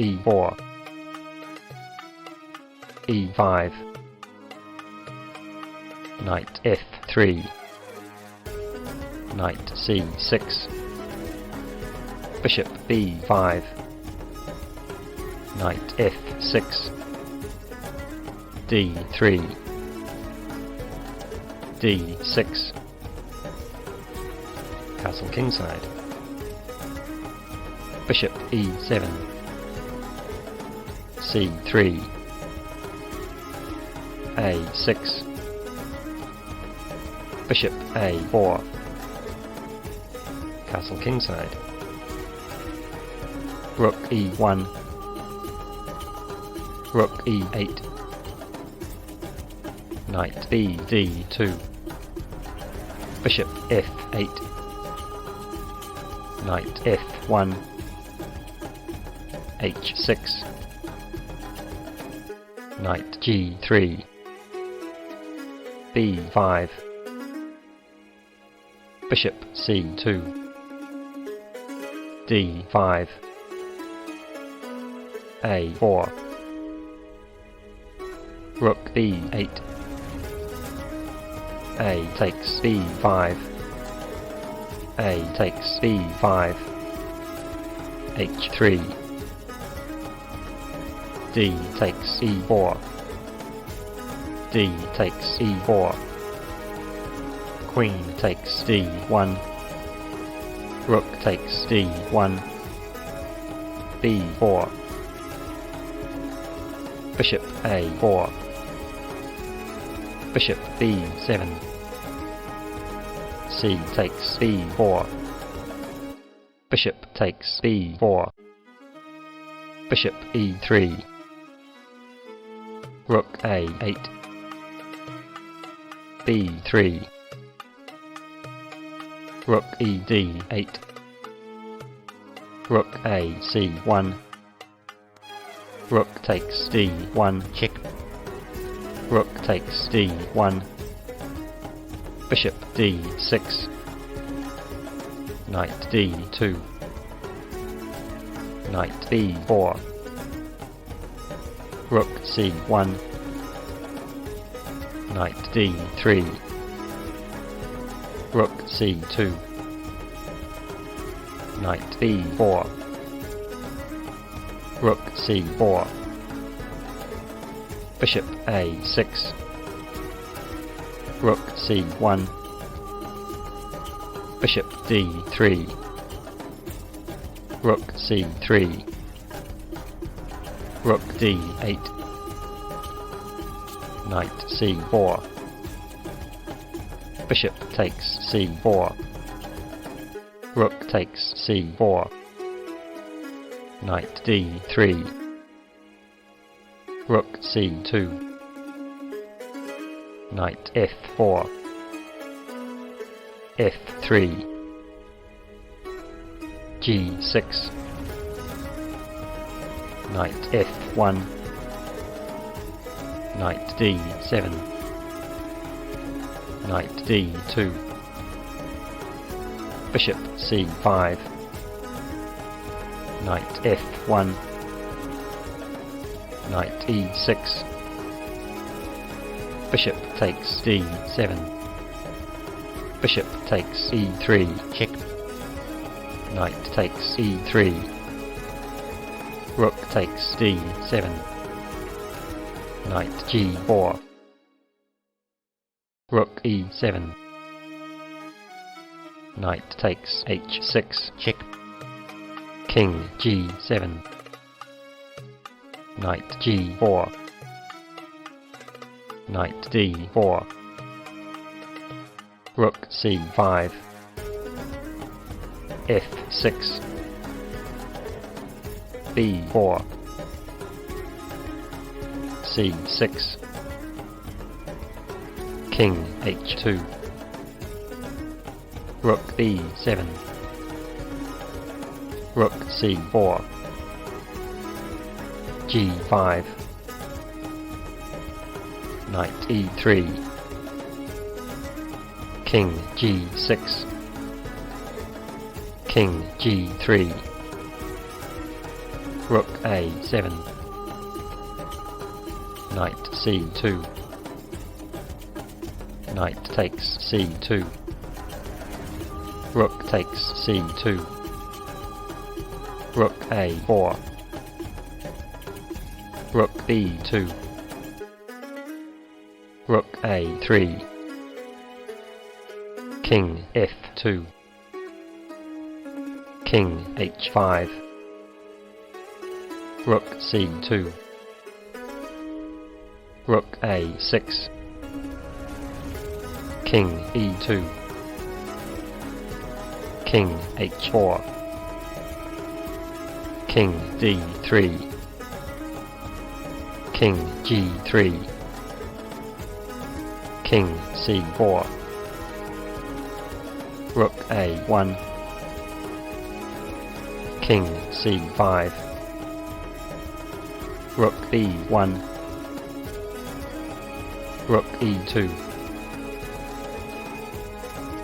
e4, e5, knight f3, knight c6, bishop b5, knight f6, d3, d6, castle kingside, bishop e7, c3, a6, bishop a4, castle kingside, rook e1, rook e8, knight bd2, bishop f8, knight f1, h6, knight g3, b5, bishop c2, d5, a4, rook b8, a takes b5, a takes b5, h3, d takes e4, d takes e4, queen takes d1, rook takes d1, b4, bishop a4, bishop b7, c takes b4, bishop takes b4, bishop e3, rook a8, b3, rook ed8, rook ac1, rook takes d1, check, rook takes d1, bishop d6, knight d2, knight b4, rook c1, knight d3, rook c2, knight b4, rook c4, bishop a6, rook c1, bishop d3, rook c3, rook d8, knight c4, bishop takes c4, rook takes c4, knight d3, rook c2, knight f4, f3, g6, knight f1, knight d7, knight d2, bishop c5, knight f1, knight e6, bishop takes d7, bishop takes e3, check, knight takes e3, rook takes d7, knight g4, rook e7, knight takes h6, check, king g7, knight g4, knight d4, rook c5, f6, b4, c6, king h2, rook b7, rook c4, g5, knight e3, king g6, king g3, Rook A7. Knight C2. Knight takes C2. Rook takes C2. Rook A4. Rook B2. Rook A3. King F2. King H5. Rook C2. Rook A6. King E2. King H4. King D3. King G3. King C4. Rook A1. King C5. Rook B1. Rook E2.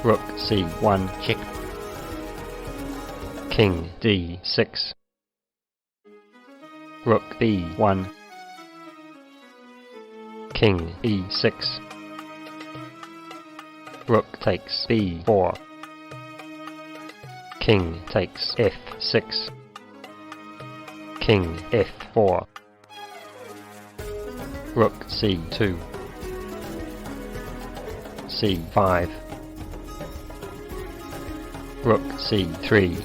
Rook C1 check. King D6. Rook B1. King E6. Rook takes B4. King takes F6. King F4. Rook C2. C5. Rook C3.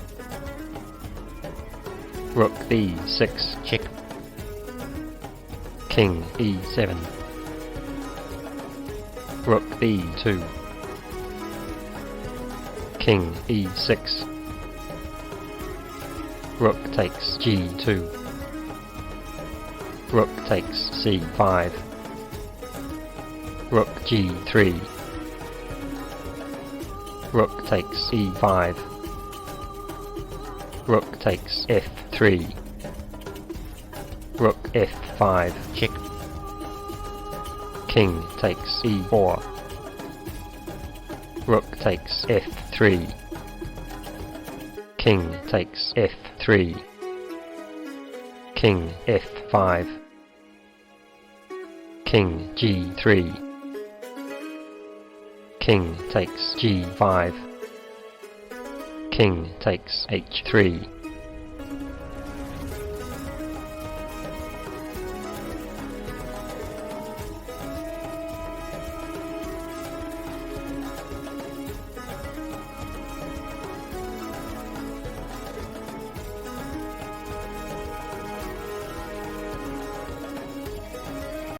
Rook B6 check. King E7. Rook B2. King E6. Rook takes G2. Rook takes C5. Rook G3. Rook takes E5. Rook takes F3. Rook F5 check. King takes E4. Rook takes F3. King takes F3. King F5. King G3. King takes G5. King takes H3.